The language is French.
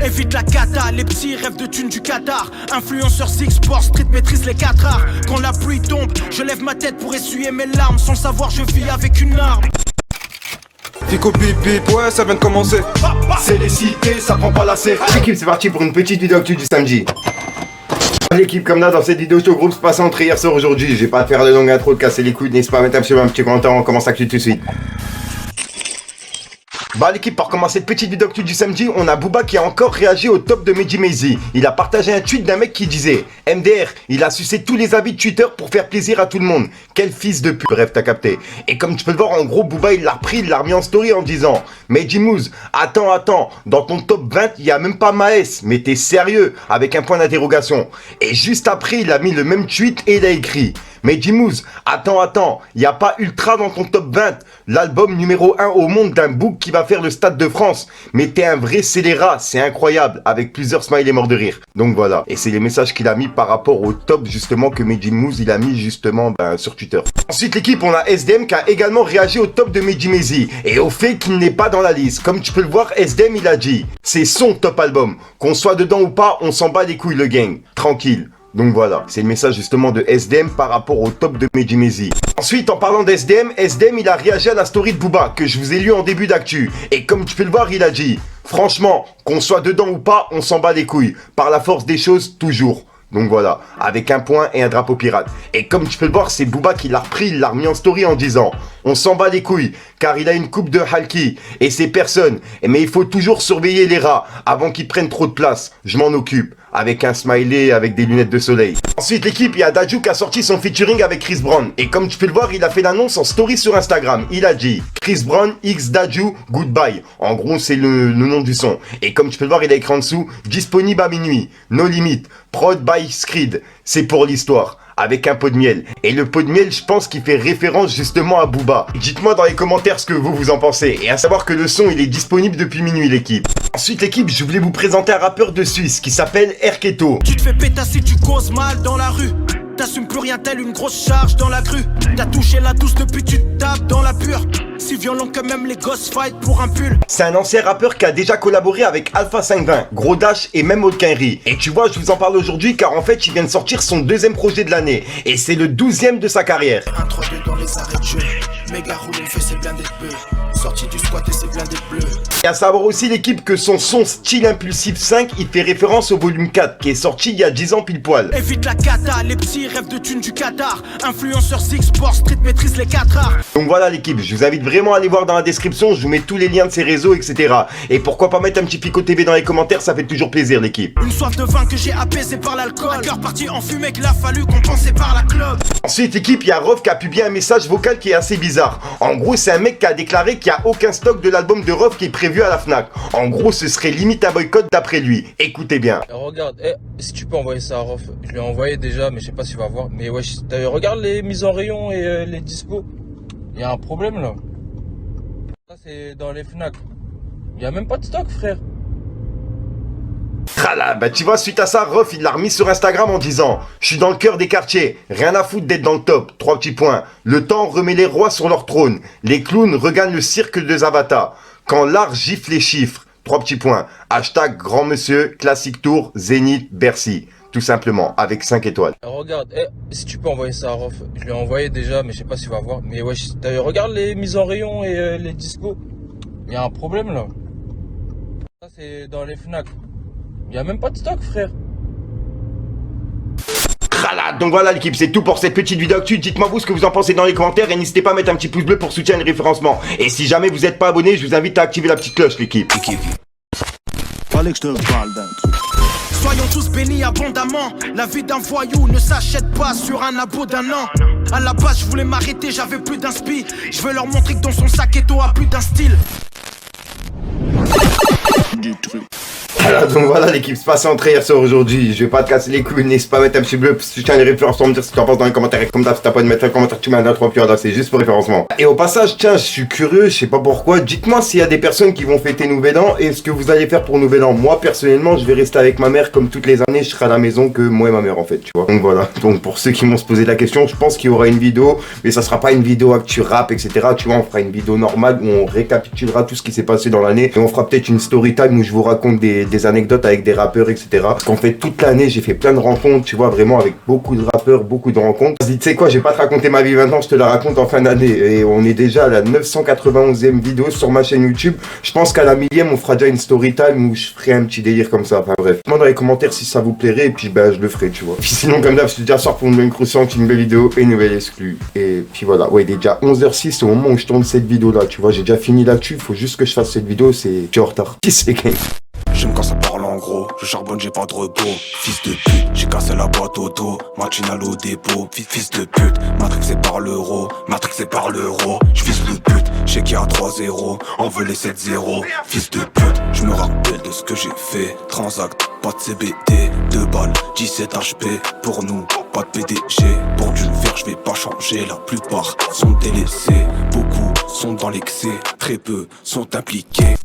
Évite la cata, les petits rêves de thunes du Qatar. Influenceur Six Sport, street maîtrise les 4 arts. Quand la pluie tombe, je lève ma tête pour essuyer mes larmes. Sans savoir, je vis avec une arme. Fico bip bip, ouais ça vient de commencer. C'est les cités, ça prend pas la C. L'équipe c'est parti pour une petite vidéo actu du samedi. L'équipe comme là dans cette vidéo, ce groupe se passe entre hier soir aujourd'hui. Je vais pas faire de longue intro, de casser les couilles, n'hésitez pas à mettre un petit commentaire, on commence l'actu tout de suite. Bah l'équipe, pour commencer cette petite vidéo actu du samedi, on a Booba qui a encore réagi au top de Mehdi Maizi. Il a partagé un tweet d'un mec qui disait MDR, il a sucé tous les avis de Twitter pour faire plaisir à tout le monde. Quel fils de pute. Bref, t'as capté. Et comme tu peux le voir, en gros, Booba il l'a repris, il l'a remis en story en disant Mehdi Mouz, attends, dans ton top 20, il y a même pas Maes, mais t'es sérieux? Avec un point d'interrogation. Et juste après, il a mis le même tweet et il a écrit Mehdi Mouz, attends, y a pas Ultra dans ton top 20, l'album numéro 1 au monde d'un bouc qui va faire le Stade de France. Mais t'es un vrai scélérat, c'est incroyable, avec plusieurs smileys morts de rire. Donc voilà, et c'est les messages qu'il a mis par rapport au top justement que Mehdi Mouz il a mis justement sur Twitter. Ensuite l'équipe, on a SDM qui a également réagi au top de Mehdi Maizi et au fait qu'il n'est pas dans la liste. Comme tu peux le voir, SDM il a dit, c'est son top album, qu'on soit dedans ou pas, on s'en bat les couilles le gang, tranquille. Donc voilà, c'est le message justement de SDM par rapport au top de Mehdi Maizi. Ensuite, en parlant d'SDM, SDM il a réagi à la story de Booba que je vous ai lu en début d'actu. Et comme tu peux le voir, il a dit franchement, qu'on soit dedans ou pas, on s'en bat les couilles. Par la force des choses, toujours. Donc voilà, avec un point et un drapeau pirate. Et comme tu peux le voir, c'est Booba qui l'a repris, il l'a remis en story en disant on s'en bat les couilles, car il a une coupe de Halki, et c'est personne. Mais il faut toujours surveiller les rats, avant qu'ils prennent trop de place. Je m'en occupe. Avec un smiley, avec des lunettes de soleil. Ensuite l'équipe, il y a Dadju qui a sorti son featuring avec Chris Brown. Et comme tu peux le voir, il a fait l'annonce en story sur Instagram. Il a dit Chris Brown x Dadju goodbye. En gros c'est le nom du son. Et comme tu peux le voir, il a écrit en dessous disponible à minuit, no limit, prod by Screed. C'est pour l'histoire. Avec un pot de miel. Et le pot de miel, je pense qu'il fait référence justement à Booba. Dites-moi dans les commentaires ce que vous en pensez. Et à savoir que le son, il est disponible depuis minuit, l'équipe. Ensuite, l'équipe, je voulais vous présenter un rappeur de Suisse qui s'appelle Erketo. Tu te fais pétasser, tu causes mal dans la rue. T'assumes plus rien, telle une grosse charge dans la grue. T'as touché la douce depuis tu te tapes dans la pure. Si violent que même les gosses fight pour un pull. C'est un ancien rappeur qui a déjà collaboré avec Alpha 520, Gros Dash et même Olkinry. Et tu vois, je vous en parle aujourd'hui car en fait, il vient de sortir son deuxième projet de l'année. Et c'est le 12e de sa carrière. Un 3-2 dans les arrêts de jeu. Méga roule, on fait ses blindés de bleu. Sorti du squat et ses blindés de bleu. Et à savoir aussi l'équipe que son Style Impulsif 5, il fait référence au volume 4 qui est sorti il y a 10 ans pile poil. Évite la cata, les petits rêves de thunes du Qatar. Influenceur Six Sport, street maîtrise les 4 arts. Donc voilà l'équipe, je vous invite vraiment à aller voir dans la description, je vous mets tous les liens de ses réseaux, etc. Et pourquoi pas mettre un petit Fico TV dans les commentaires, ça fait toujours plaisir l'équipe. Une soif de vin que j'ai apaisé par l'alcool. Un cœur parti en fumée qu'il a fallu compenser par la clope. Ensuite l'équipe, il y a Rof qui a publié un message vocal qui est assez bizarre. En gros c'est un mec qui a déclaré qu'il n'y a aucun stock de l'album de Rof qui est prévu à la Fnac. En gros ce serait limite un boycott d'après lui. Écoutez bien. Regarde, si tu peux envoyer ça à Rof, je lui ai envoyé déjà mais je sais pas s'il va voir. Mais ouais, regarde les mises en rayon et les dispos. Il y a un problème là. Ça c'est dans les Fnac. Il y a même pas de stock frère. Voilà, bah tu vois, suite à ça, Rof il l'a remis sur Instagram en disant je suis dans le cœur des quartiers, rien à foutre d'être dans le top, 3 petits points. Le temps remet les rois sur leur trône, les clowns regagnent le cirque de Zavata. Quand l'art gifle les chiffres, 3 petits points. Hashtag grand monsieur, classique tour, Zénith, Bercy. Tout simplement, avec 5 étoiles. Regarde, si tu peux envoyer ça à Rof, je lui ai envoyé déjà mais je sais pas s'il va voir. Mais ouais, regarde les mises en rayon et les dispos. Il y a un problème là. Ça c'est dans les Fnac. Il y a même pas de stock frère. Donc voilà l'équipe, c'est tout pour cette petite vidéo actu. Dites-moi vous ce que vous en pensez dans les commentaires et n'hésitez pas à mettre un petit pouce bleu pour soutenir le référencement. Et si jamais vous n'êtes pas abonné, je vous invite à activer la petite cloche l'équipe. Fallait que je te parle d'un truc. Soyons tous bénis abondamment. La vie d'un voyou ne s'achète pas sur un abo d'un an. À la base je voulais m'arrêter, j'avais plus d'inspi. Je veux leur montrer que dans son sac Eto a plus d'un style. Du truc. Voilà, donc voilà l'équipe, se passe entre hier soir aujourd'hui. Je vais pas te casser les couilles, n'hésite pas à mettre un petit bleu pour soutenir les référencements, me dire ce que tu en penses dans les commentaires. Et comme d'hab, si t'as pas de mettre un commentaire, tu mets un 3 puis c'est juste pour référencement. Et au passage, tiens, je suis curieux, je sais pas pourquoi. Dites-moi s'il y a des personnes qui vont fêter Nouvel An et ce que vous allez faire pour Nouvel An. Moi personnellement, je vais rester avec ma mère comme toutes les années. Je serai à la maison que moi et ma mère en fait, tu vois. Donc voilà. Donc pour ceux qui m'ont se posé la question, je pense qu'il y aura une vidéo, mais ça sera pas une vidéo actu rap, etc. Tu vois, on fera une vidéo normale où on récapitulera tout ce qui s'est passé dans l'année et on fera peut-être une story time où je vous raconte des des anecdotes avec des rappeurs, etc. Parce qu'en fait, toute l'année, j'ai fait plein de rencontres, tu vois, vraiment avec beaucoup de rappeurs, beaucoup de rencontres. Vas-y, tu sais quoi, je vais pas te raconter ma vie maintenant, je te la raconte en fin d'année. Et on est déjà à la 991e vidéo sur ma chaîne YouTube. Je pense qu'à la 1000e, on fera déjà une story time où je ferai un petit délire comme ça. Enfin bref. Dites-moi dans les commentaires si ça vous plairait et puis ben je le ferai, tu vois. Puis sinon, comme d'hab, je te dis à soir pour une nouvelle croissante, une nouvelle vidéo et une nouvelle exclue. Et puis voilà, ouais, il est déjà 11h06 au moment où je tourne cette vidéo là, tu vois. J'ai déjà fini là-dessus, faut juste que je fasse cette vidéo, c'est en retard. C'est gang. J'aime quand ça parle en gros, je charbonne, j'ai pas de repos. Fils de pute, j'ai cassé la boîte auto, matinale au dépôt. Fils de pute, matrixé par l'euro, matrixé par l'euro. J'vise le but, j'sais qu'il y a 3-0, on veut les 7-0. Fils de pute, je me rappelle de ce que j'ai fait. Transact, pas de CBD, 2 balles, 17 HP. Pour nous, pas de PDG. Pour du verre, je vais pas changer, la plupart sont délaissés. Beaucoup sont dans l'excès, très peu sont impliqués.